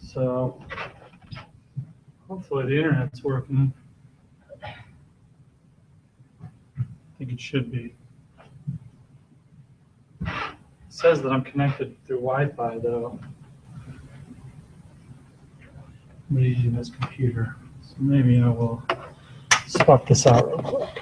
So hopefully the internet's working. I think it should be. It says that I'm connected through Wi-Fi though. I'm using this computer, so maybe I will swap this out real quick.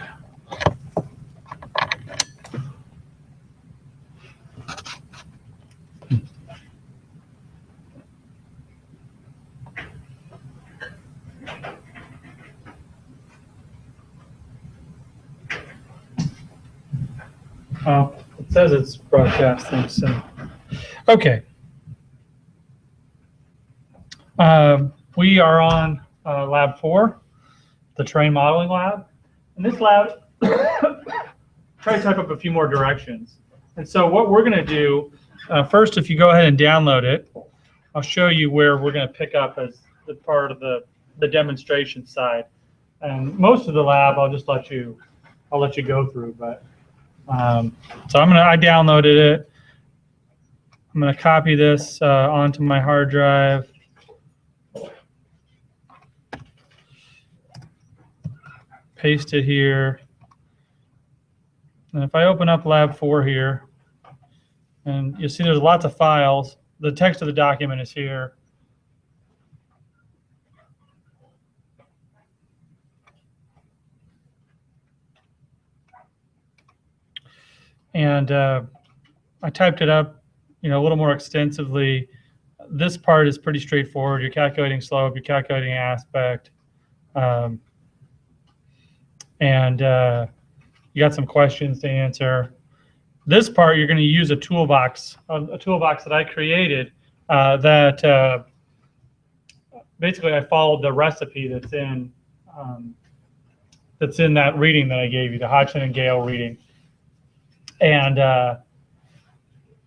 Oh, it says it's broadcasting, so. Okay. We are on lab 4, the terrain modeling lab. And this lab, try to type up a few more directions. And so what we're going to do, first, if you go ahead and download it, I'll show you where we're going to pick up as the part of the demonstration side. And most of the lab, I'll let you go through. But so I downloaded it. I'm going to copy this onto my hard drive. Paste it here. And if I open up lab 4 here, and you'll see there's lots of files. The text of the document is here. And I typed it up, a little more extensively. This part is pretty straightforward. You're calculating slope, you're calculating aspect, and you got some questions to answer. This part, you're going to use a toolbox that I created that basically I followed the recipe that's in that reading that I gave you, the Hodgson and Gale reading. And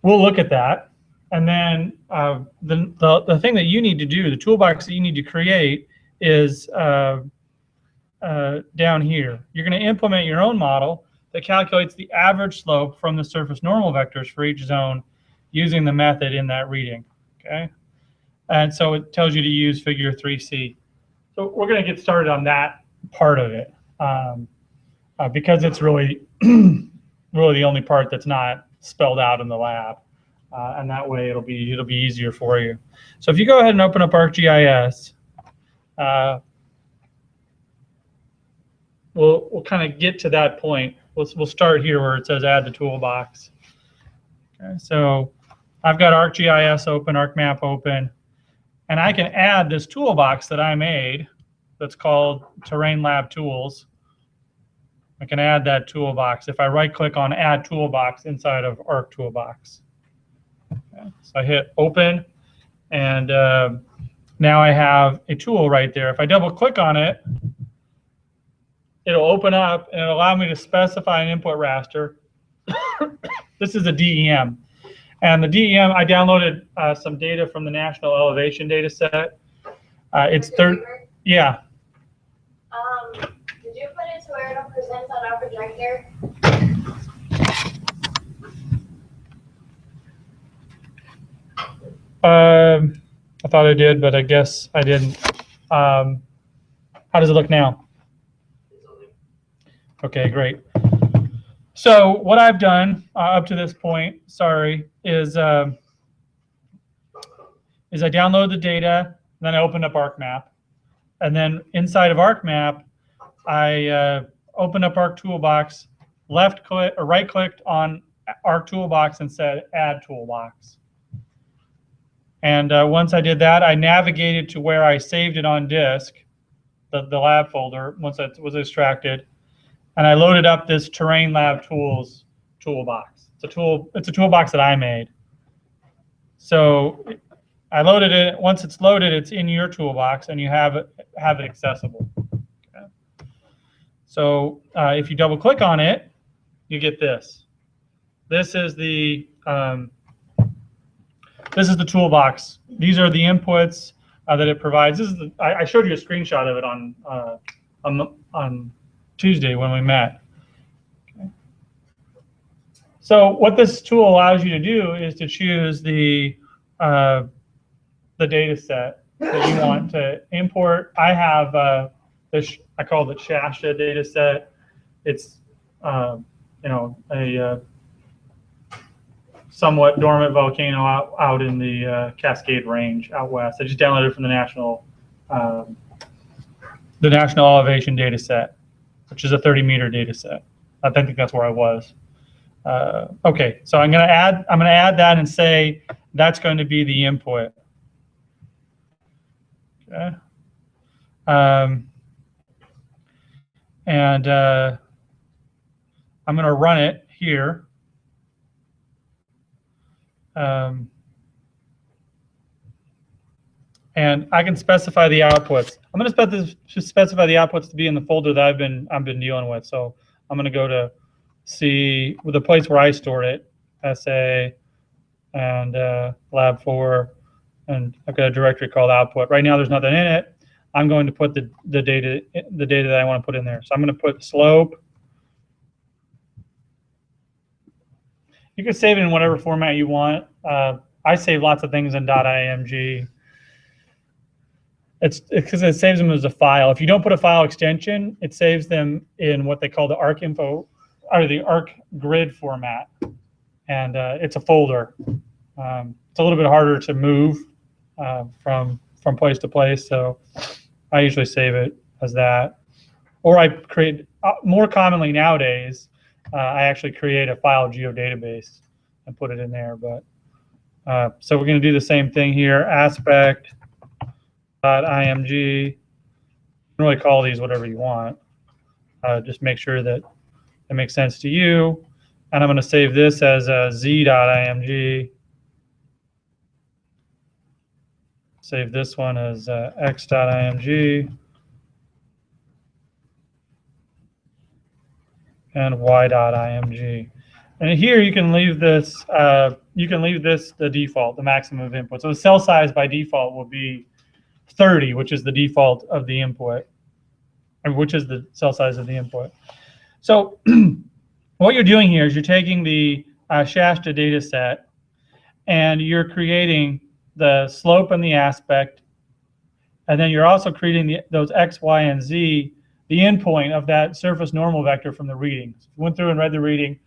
we'll look at that. And then the thing that you need to do, the toolbox that you need to create is down here. You're going to implement your own model that calculates the average slope from the surface normal vectors for each zone using the method in that reading, okay? And so it tells you to use figure 3C. So we're going to get started on that part of it because it's really, really the only part that's not spelled out in the lab. And that way it'll be easier for you. So if you go ahead and open up ArcGIS, we'll kind of get to that point. We'll start here where it says add the toolbox. Okay, so I've got ArcGIS open, ArcMap open, and I can add this toolbox that I made that's called Terrain Lab Tools. I can add that toolbox if I right-click on Add Toolbox inside of Arc Toolbox. Okay, so I hit Open, and now I have a tool right there. If I double-click on it, it'll open up and it'll allow me to specify an input raster. This is a DEM. And the DEM, I downloaded some data from the National Elevation Data Set. It's yeah. Did you put it to where it'll present on our projector? I thought I did, but I guess I didn't. How does it look now? Okay, great. So what I've done up to this point, is I download the data, then I open up ArcMap, and then inside of ArcMap, I open up Arc Toolbox, right-clicked on Arc Toolbox and said Add Toolbox. And once I did that, I navigated to where I saved it on disk, the lab folder, once that was extracted. And I loaded up this Terrain Lab Tools toolbox. It's a toolbox that I made. So I loaded it. Once it's loaded, it's in your toolbox, and you have it accessible. Okay. So if you double click on it, you get this. This is the toolbox these are the inputs that it provides. This is I showed you a screenshot of it on Tuesday when we met. Okay. So what this tool allows you to do is to choose the data set that you want to import. I have this, I call it Shasta data set. It's you know, a somewhat dormant volcano out in the Cascade Range out west. I just downloaded it from the national elevation data set, which is a 30-meter data set. I think that's where I was. Okay, so I'm going to add that and say that's going to be the input. Okay. And I'm going to run it here. And I can specify the outputs. I'm going to specify the outputs to be in the folder that I've been dealing with. So I'm going to go to see the place where I stored it, SA, and lab 4, and I've got a directory called output. Right now there's nothing in it. I'm going to put the data that I want to put in there. So I'm going to put slope. You can save it in whatever format you want. I save lots of things in .img. It's because it saves them as a file. If you don't put a file extension, it saves them in what they call the ArcInfo or the ArcGrid format, and it's a folder. It's a little bit harder to move from place to place, so I usually save it as that. Or I create, more commonly nowadays, I actually create a file geodatabase and put it in there. But so we're going to do the same thing here. Aspect.img. You can really call these whatever you want. Just make sure that it makes sense to you. And I'm going to save this as z.img. Save this one as x.img. And y.img. And here you can leave this the default, the maximum of input. So the cell size by default will be 30, which is the default of the input, and which is the cell size of the input. So what you're doing here is you're taking the Shasta data set and you're creating the slope and the aspect, and then you're also creating those x, y, and z, the endpoint of that surface normal vector from the reading. So if you went through and read the reading,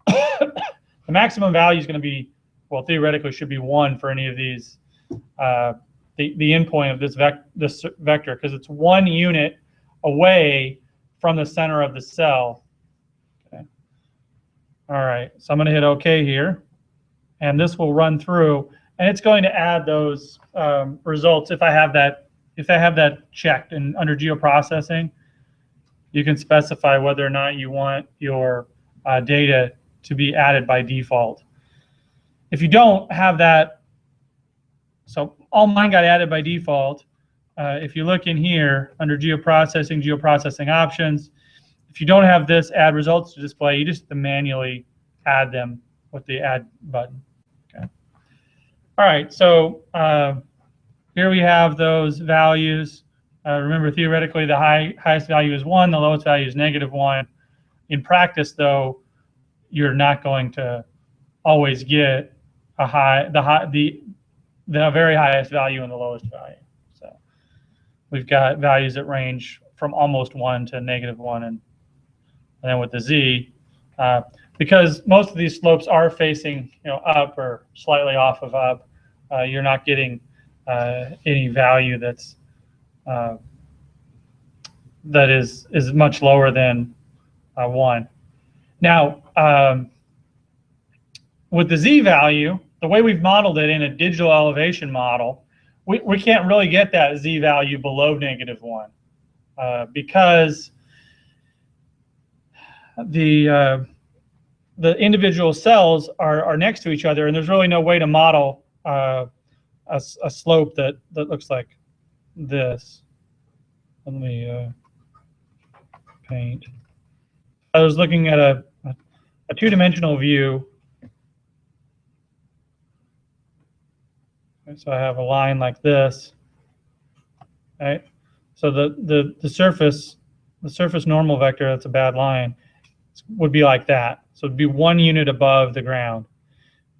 the maximum value is going to be, well, theoretically should be 1 for any of these, the endpoint of this vector, because it's 1 unit away from the center of the cell. Okay. All right, so I'm going to hit OK here, and this will run through, and it's going to add those results if I have that checked. And under geoprocessing, you can specify whether or not you want your data to be added by default. If you don't have that, so all mine got added by default. If you look in here under geoprocessing options, if you don't have this add results to display, you just have to manually add them with the add button. Okay. All right, so here we have those values. Remember, theoretically, the highest value is 1, the lowest value is -1. In practice, though, you're not going to always get the very highest value and the lowest value. So we've got values that range from almost 1 to -1, and then with the z, because most of these slopes are facing up or slightly off of up, you're not getting any value that is much lower than 1. Now, with the z value, the way we've modeled it in a digital elevation model, we can't really get that z value below -1 because the individual cells are next to each other, and there's really no way to model a slope that looks like this. Let me paint. I was looking at a two-dimensional view. Okay, so I have a line like this, right? So the surface normal vector, that's a bad line, would be like that. So it'd be 1 unit above the ground.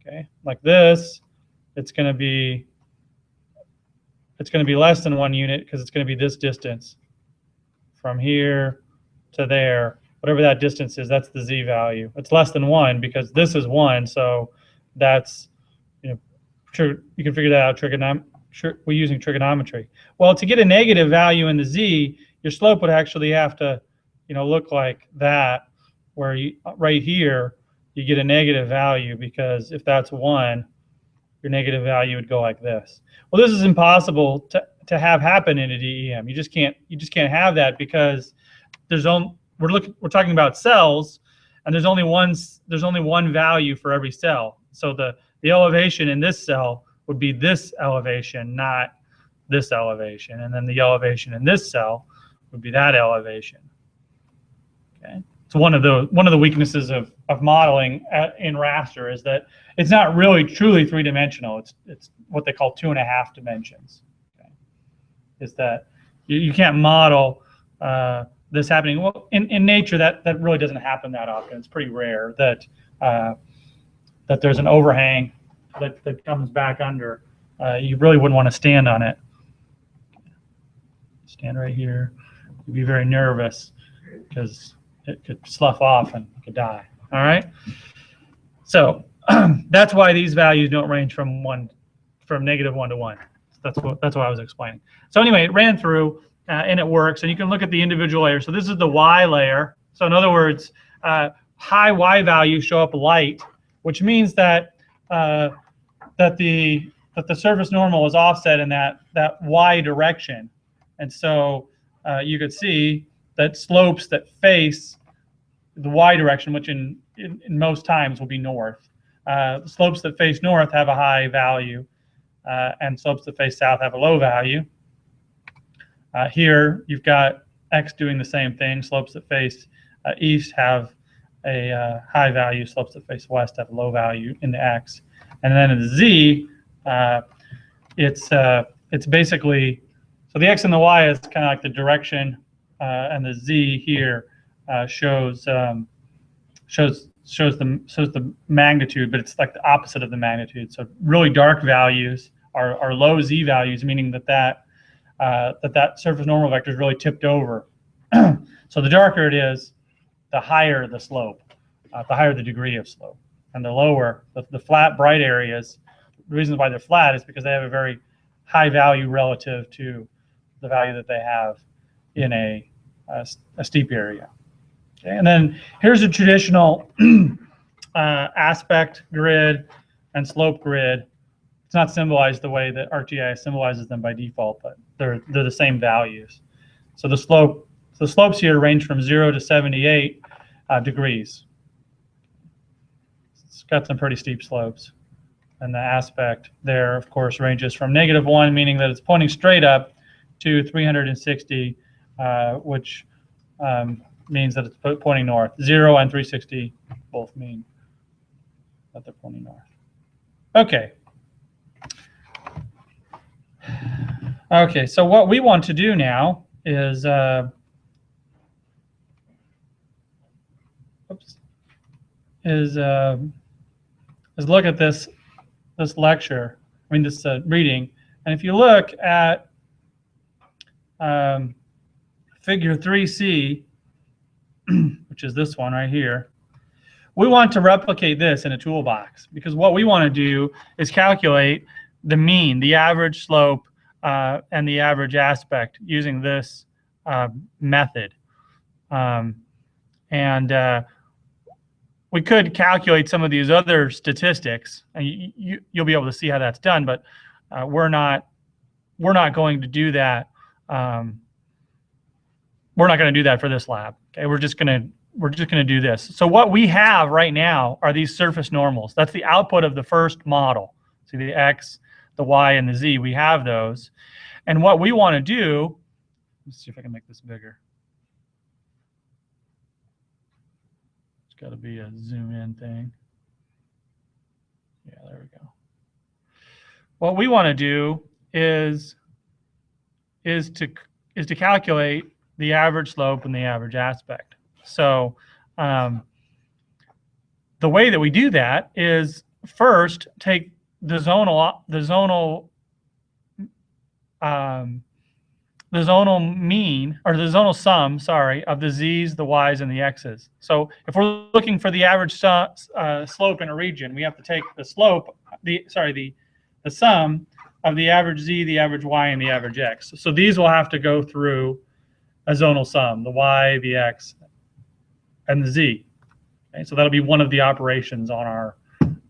Okay, like this, it's going to be less than 1 unit because it's going to be this distance from here to there. Whatever that distance is, that's the z value. It's less than 1 because this is 1, so that's, you know, you can figure that out we're using trigonometry. Well, to get a negative value in the z, your slope would actually have to, look like that, where right here you get a negative value, because if that's 1, your negative value would go like this. Well, this is impossible to have happen in a DEM. You just can't have that, because we're talking about cells, and there's only one value for every cell. So the elevation in this cell would be this elevation, not this elevation, and then the elevation in this cell would be that elevation. Okay, so one of the weaknesses of modeling in raster is that it's not really truly three-dimensional. It's what they call 2.5 dimensions. Okay, is that you can't model this happening. Well, in nature, that really doesn't happen that often. It's pretty rare that there's an overhang that comes back under. You really wouldn't want to stand on it. Stand right here. You'd be very nervous because it could slough off and you could die. All right. So that's why these values don't range from -1 to 1. That's what I was explaining. So anyway, it ran through and it works, and you can look at the individual layers. So this is the Y layer. So in other words, high Y values show up light, which means that the surface normal is offset in that Y direction, and so you could see that slopes that face the Y direction, which in most times will be north. Slopes that face north have a high value, and slopes that face south have a low value. Here you've got X doing the same thing. Slopes that face east have a high value. Slopes that face west have a low value in the X. And then in the Z, it's basically, so the X and the Y is kind of like the direction, and the Z here shows the magnitude, but it's like the opposite of the magnitude. So really dark values are low Z values, meaning that surface normal vector is really tipped over. So the darker it is, the higher the slope, the higher the degree of slope, and the lower the flat bright areas. The reason why they're flat is because they have a very high value relative to the value that they have in a steep area. Okay, and then here's a traditional aspect grid and slope grid. It's not symbolized the way that ArcGIS symbolizes them by default, but they're the same values. So the slopes here range from 0 to 78 degrees. It's got some pretty steep slopes. And the aspect there, of course, ranges from -1, meaning that it's pointing straight up, to 360, which means that it's pointing north. 0 and 360 both mean that they're pointing north. Okay. Okay, so what we want to do now is look at this lecture, this reading. And if you look at figure 3C, which is this one right here, we want to replicate this in a toolbox, because what we want to do is calculate the mean, the average slope, and the average aspect using this method. We could calculate some of these other statistics, and you'll be able to see how that's done, but we're not going to do that. We're not going to do that for this lab. Okay, we're just going to do this. So what we have right now are these surface normals. That's the output of the first model. See the X, the Y, and the Z. We have those, and what we want to do. Let's see if I can make this bigger. It's got to be a zoom in thing. Yeah, there we go. what we want to do is to calculate the average slope and the average aspect. So the way that we do that is first take the zonal mean, or the zonal sum, sorry, of the z's, the y's, and the x's. So if we're looking for the average slope in a region, we have to take the slope, the sum of the average z, the average y, and the average x. So these will have to go through a zonal sum, the y, the x, and the z. Okay, so that'll be one of the operations on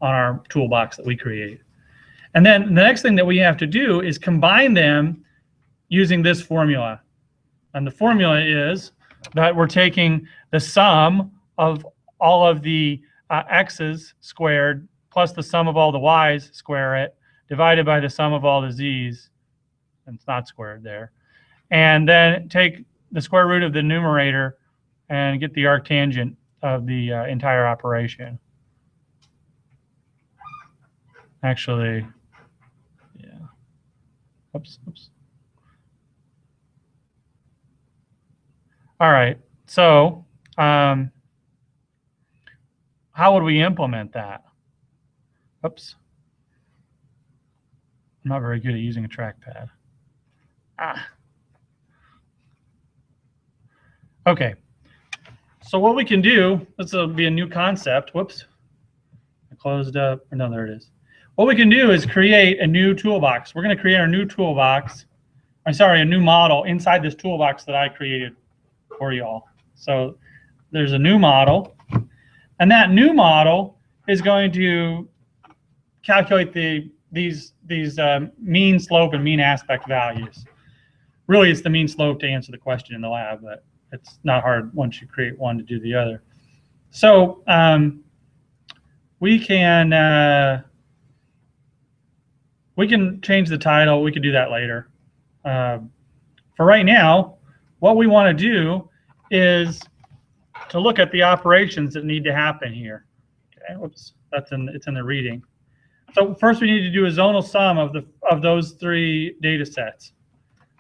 our toolbox that we create. And then the next thing that we have to do is combine them using this formula. And the formula is that we're taking the sum of all of the x's squared plus the sum of all the y's, square it, divided by the sum of all the z's, and it's not squared there. And then take the square root of the numerator and get the arctangent of the entire operation. Actually, yeah. Oops. All right. So how would we implement that? Oops. I'm not very good at using a trackpad. Okay. So what we can do, this will be a new concept. Whoops. I closed up. No, there it is. What we can do is create a new toolbox. We're going to create our new toolbox. A new model inside this toolbox that I created for you all. So there's a new model, and that new model is going to calculate these mean slope and mean aspect values. Really, it's the mean slope to answer the question in the lab, but it's not hard once you create one to do the other. So we can change the title. We could do that later. For right now, what we want to do is to look at the operations that need to happen here. Okay, whoops, it's in the reading. So first we need to do a zonal sum of those three data sets.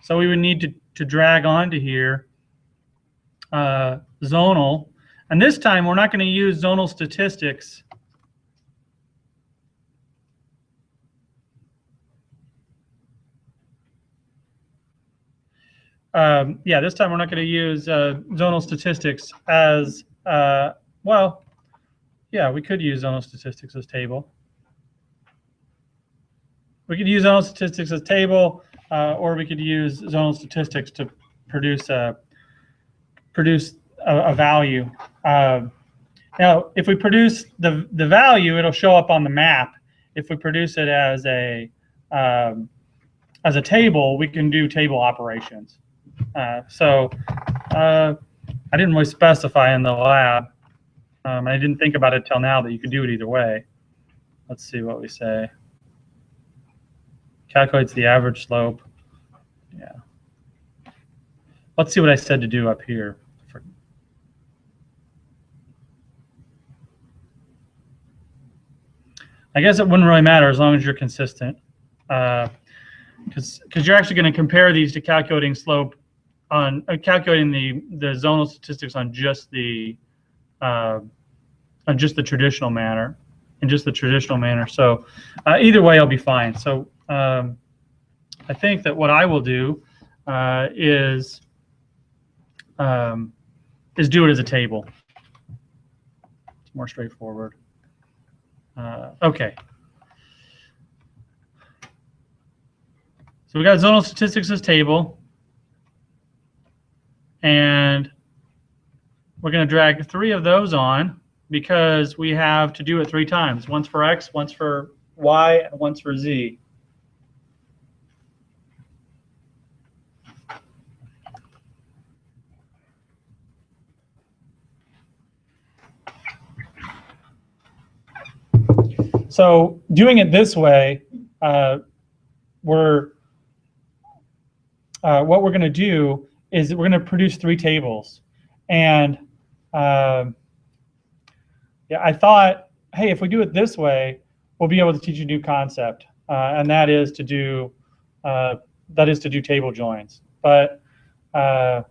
So we would need to drag onto here zonal, and this time we're not going to use zonal statistics. This time we're not going to use zonal statistics as, well, yeah, we could use zonal statistics as table. We could use zonal statistics as table, or we could use zonal statistics to produce a value. Now, if we produce the value, it'll show up on the map. If we produce it as a table, we can do table operations. I didn't really specify in the lab. I didn't think about it till now that you could do it either way. Let's see what we say. Calculates the average slope. Yeah. Let's see what I said to do up here. I guess it wouldn't really matter as long as you're consistent, because you're actually going to compare these to calculating slope on calculating the zonal statistics on just the traditional manner, So either way, I'll be fine. So I think that what I will do is do it as a table. It's more straightforward. Okay. So we got zonal statistics as table, and we're going to drag 3 of those on because we have to do it 3 times. Once for X, once for Y, and once for Z. So doing it this way, what we're going to do is we're going to produce 3 tables. And yeah, I thought, hey, if we do it this way, we'll be able to teach a new concept. and that is to do table joins. But that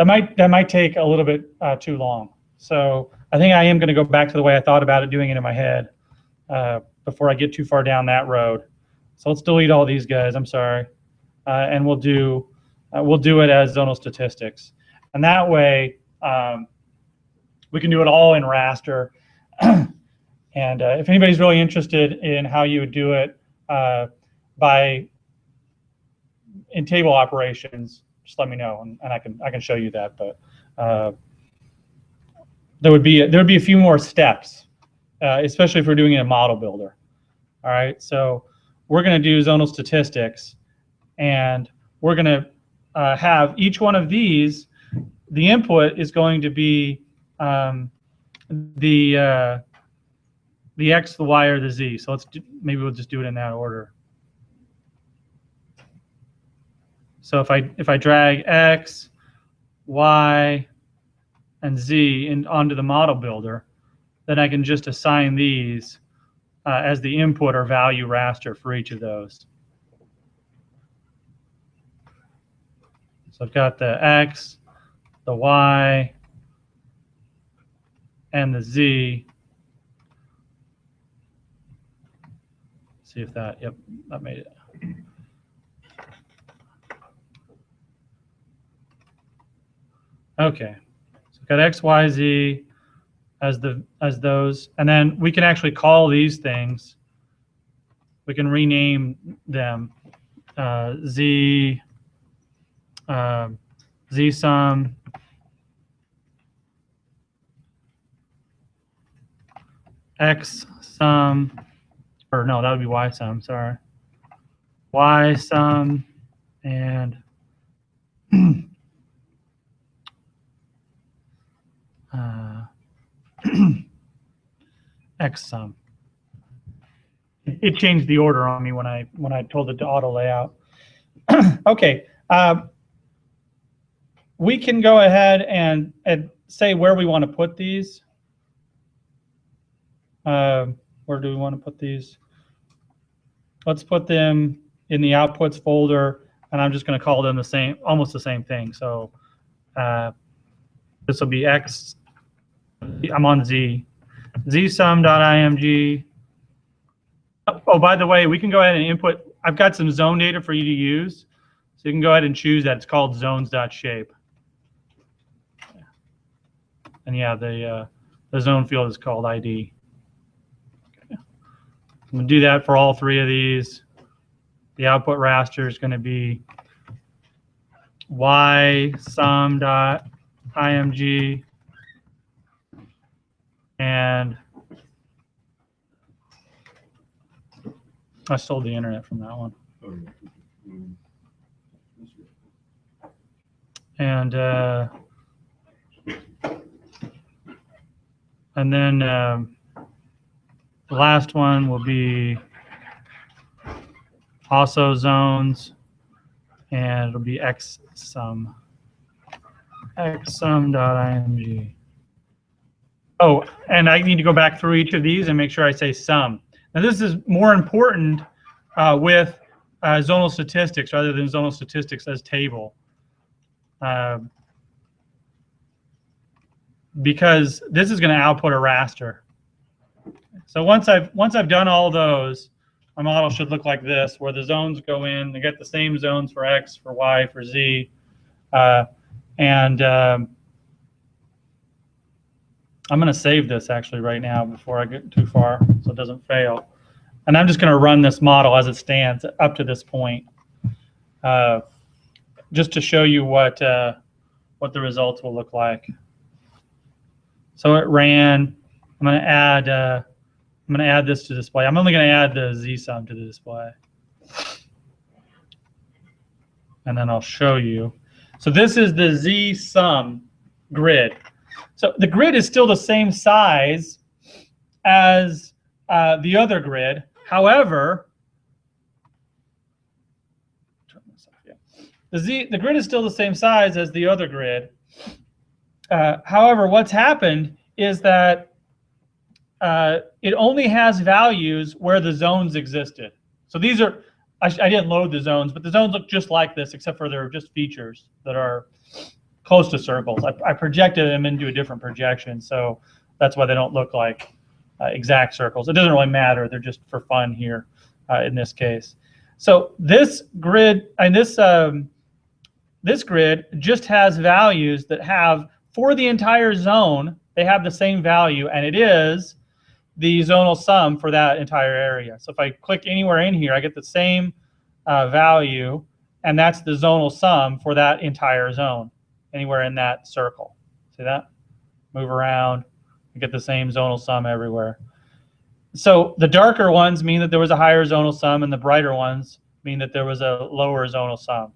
might take a little bit too long. So I think I am going to go back to the way I thought about it, doing it in my head before I get too far down that road. So let's delete all these guys. I'm sorry, and we'll do it as zonal statistics, and that way we can do it all in raster. And if anybody's really interested in how you would do it in table operations, just let me know, and I can show you that. But there would be a few more steps, especially if we're doing it in model builder. All right, so we're going to do zonal statistics, and we're going to have each one of these. The input is going to be the X, the Y, or the Z. So maybe we'll just do it in that order. So if I drag X, Y, and Z onto the model builder, then I can just assign these as the input or value raster for each of those. So I've got the X, the Y, and the Z. See if that, yep, that made it. Okay, so I've got X, Y, Z as those, and then we can actually call these things. We can rename them Z sum, X sum, or no, that would be Y sum. Sorry, Y sum, and X sum. It changed the order on me when I told it to auto layout. Okay, we can go ahead and say where we want to put these. Where do we want to put these? Let's put them in the outputs folder, and I'm just going to call them almost the same thing. So this will be X. I'm on Z. ZSum.img. Oh, by the way, we can go ahead and input. I've got some zone data for you to use, so you can go ahead and choose that. It's called zones.shape. And yeah, the zone field is called ID. Okay. I'm going to do that for all three of these. The output raster is going to be ysum.img, and I stole the internet from that one. And then the last one will be also zones, and it'll be xsum. xsum.img. Oh, and I need to go back through each of these and make sure I say sum. Now this is more important with zonal statistics rather than zonal statistics as table, because this is going to output a raster. So once I've done all those, my model should look like this, where the zones go in. They get the same zones for X, for Y, for Z, and I'm going to save this actually right now before I get too far so it doesn't fail. And I'm just going to run this model as it stands up to this point, just to show you what the results will look like. So it ran. I'm going to add this to display. I'm only going to add the Z sum to the display, and then I'll show you. So this is the Z sum grid. So the grid is still the same size as the other grid. However, turn this off, yeah. The grid is still the same size as the other grid. However, what's happened is that it only has values where the zones existed. So these are, I didn't load the zones, but the zones look just like this, except for they're just features that are close to circles. I projected them into a different projection, so that's why they don't look like exact circles. It doesn't really matter. They're just for fun here in this case. So this grid and this grid just has values that have, for the entire zone, they have the same value, and it is the zonal sum for that entire area. So if I click anywhere in here, I get the same value, and that's the zonal sum for that entire zone, anywhere in that circle. See that? Move around, you get the same zonal sum everywhere. So the darker ones mean that there was a higher zonal sum, and the brighter ones mean that there was a lower zonal sum.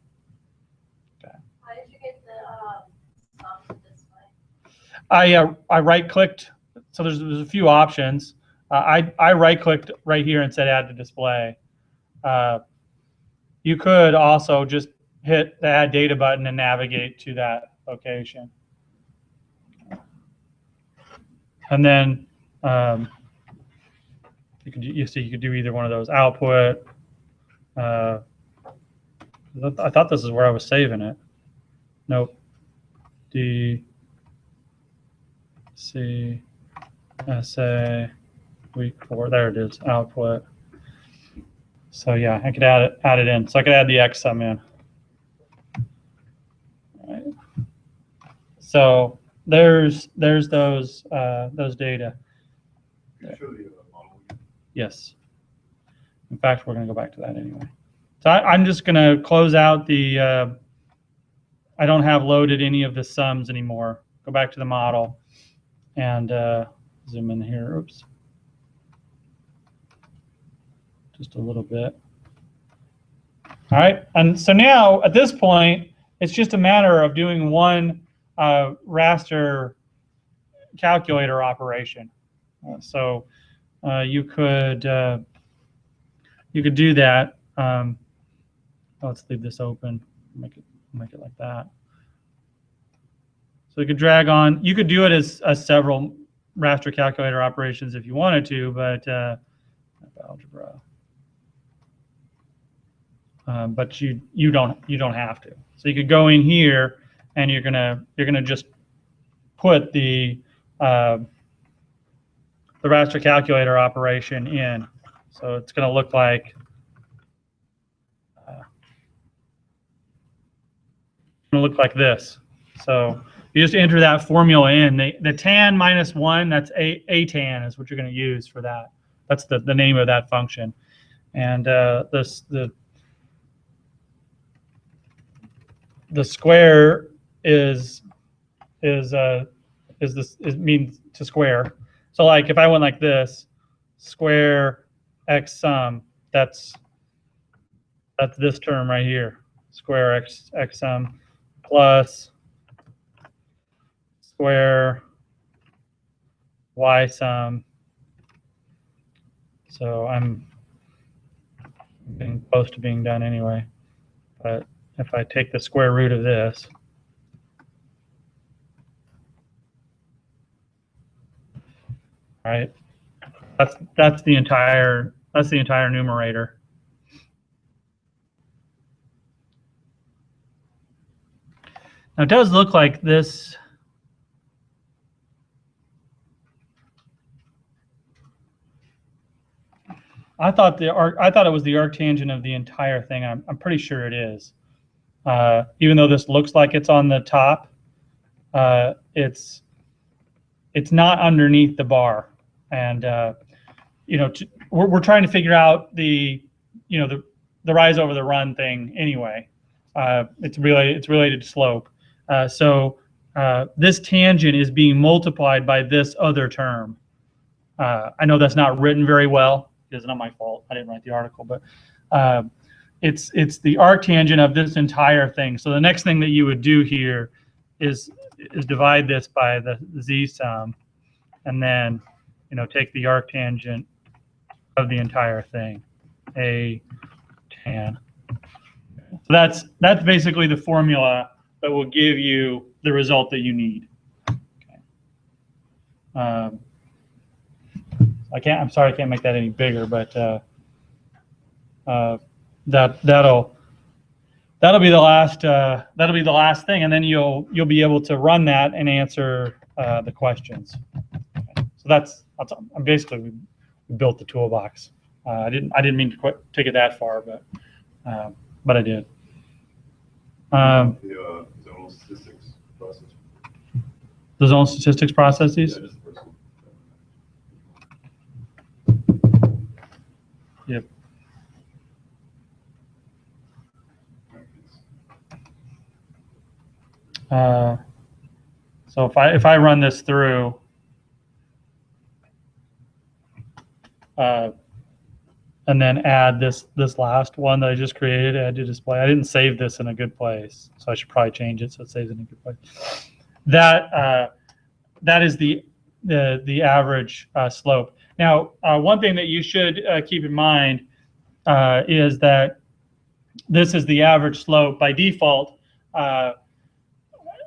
Okay. How did you get the sum this way? I right-clicked. So there's a few options. I right-clicked right here and said add to display. You could also just hit the add data button and navigate to that location. And then you could do either one of those. Output. I thought this is where I was saving it. Nope. D C SA week 4. There it is. Output. So yeah, I could add it in. So I could add the X sum in. All right. So there's those data. Yes. In fact, we're going to go back to that anyway. So I'm just going to close out the. I don't have loaded any of the sums anymore. Go back to the model and zoom in here. Oops. Just a little bit. All right, and so now at this point, it's just a matter of doing one raster calculator operation. So you could do that. Let's leave this open. Make it like that. So you could drag on. You could do it as several raster calculator operations if you wanted to, but algebra. But you don't have to. So you could go in here and you're gonna just put the raster calculator operation in. So it's gonna look like this. So you just enter that formula in. The tan minus 1, that's a tan is what you're going to use for that. That's the name of that function. And the square is means to square. So like if I went like this, square x sum, that's this term right here, square x sum plus square y sum. So I'm getting close to being done anyway. But if I take the square root of this, right? That's the entire numerator. Now it does look like this. I thought it was the arctangent of the entire thing. I'm pretty sure it is. Even though this looks like it's on the top, it's not underneath the bar. And we're trying to figure out the rise over the run thing anyway. It's related to slope. So this tangent is being multiplied by this other term. I know that's not written very well. It's not my fault. I didn't write the article, but it's the arctangent of this entire thing. So the next thing that you would do here is divide this by the z sum, and then take the arctangent of the entire thing, a tan. So that's basically the formula that will give you the result that you need. Okay. I'm sorry I can't make that any bigger, but that'll be the last thing, and then you'll be able to run that and answer the questions. So that's basically we built the toolbox. I didn't mean to quite take it that far, but I did. The zonal statistics process. The zonal statistics processes. Yeah, just the first one. Yep. So if I run this through, and then add this last one that I just created, add to display. I didn't save this in a good place, so I should probably change it so it saves in a good place. That is the average slope. Now, one thing that you should keep in mind is that this is the average slope by default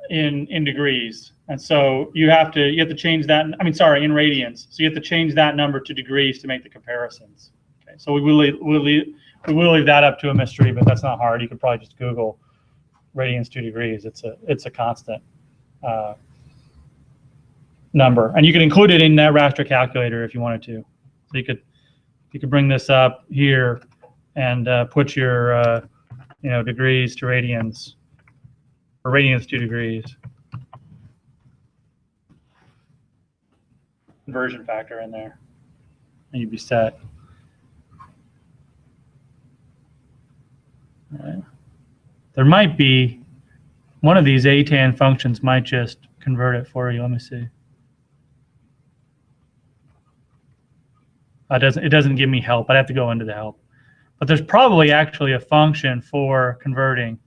in degrees, and so you have to change that. I mean, sorry, in radians. So you have to change that number to degrees to make the comparisons. Okay, so we will leave that up to a mystery, but that's not hard. You could probably just Google radians to degrees. It's a constant number, and you could include it in that raster calculator if you wanted to. So you could bring this up here and put your degrees to radians, or radians to degrees. Conversion factor in there, and you'd be set. All right. There might be one of these ATAN functions might just convert it for you. Let me see. It doesn't give me help. I'd have to go into the help. But there's probably actually a function for converting.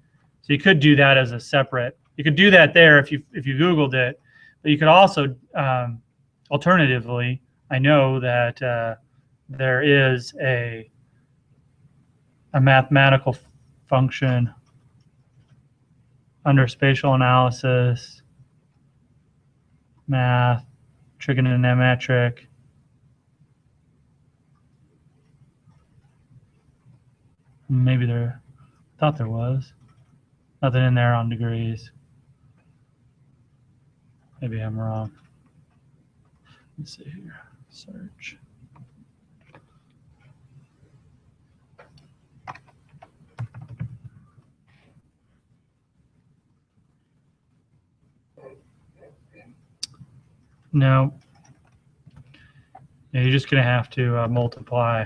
So you could do that as a separate. You could do that there if you Googled it. But you could also, alternatively, I know that there is a mathematical function under spatial analysis, math, trigonometric. Maybe I thought there was. Nothing in there on degrees. Maybe I'm wrong. Let's see here. Search. No. Yeah, you're just going to have to multiply.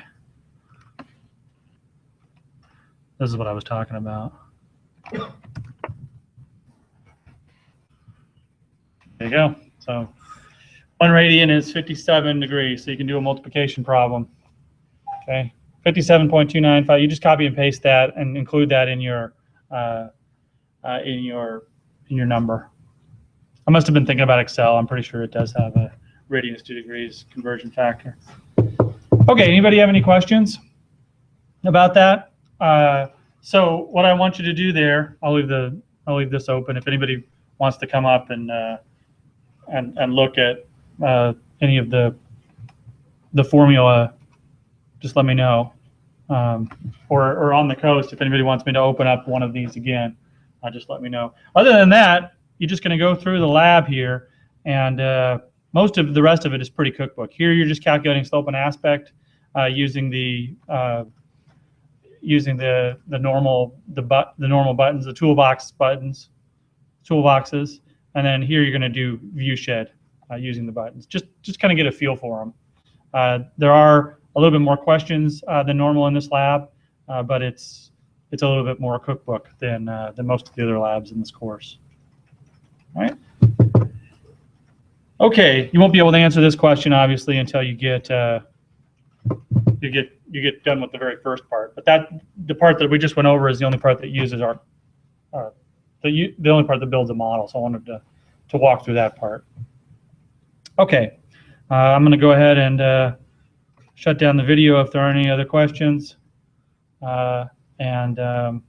This is what I was talking about. There you go. So 1 radian is 57 degrees. So you can do a multiplication problem. Okay, 57.295. You just copy and paste that and include that in your number. I must have been thinking about Excel. I'm pretty sure it does have a radians to degrees conversion factor. Okay, anybody have any questions about that? So what I want you to do there, I'll leave this open. If anybody wants to come up and look at any of the formula, just let me know. Or on the coast, if anybody wants me to open up one of these again, just let me know. Other than that, you're just going to go through the lab here, and most of the rest of it is pretty cookbook. Here, you're just calculating slope and aspect using the normal buttons, the toolboxes, and then here you're going to do view shed using the buttons. Just kind of get a feel for them. There are a little bit more questions than normal in this lab, but it's a little bit more cookbook than most of the other labs in this course. All right. Okay, you won't be able to answer this question obviously until you get done with the very first part. But the part that we just went over is the only part that uses the only part that builds a model. So I wanted to walk through that part. Okay, I'm going to go ahead and shut down the video if there are any other questions, and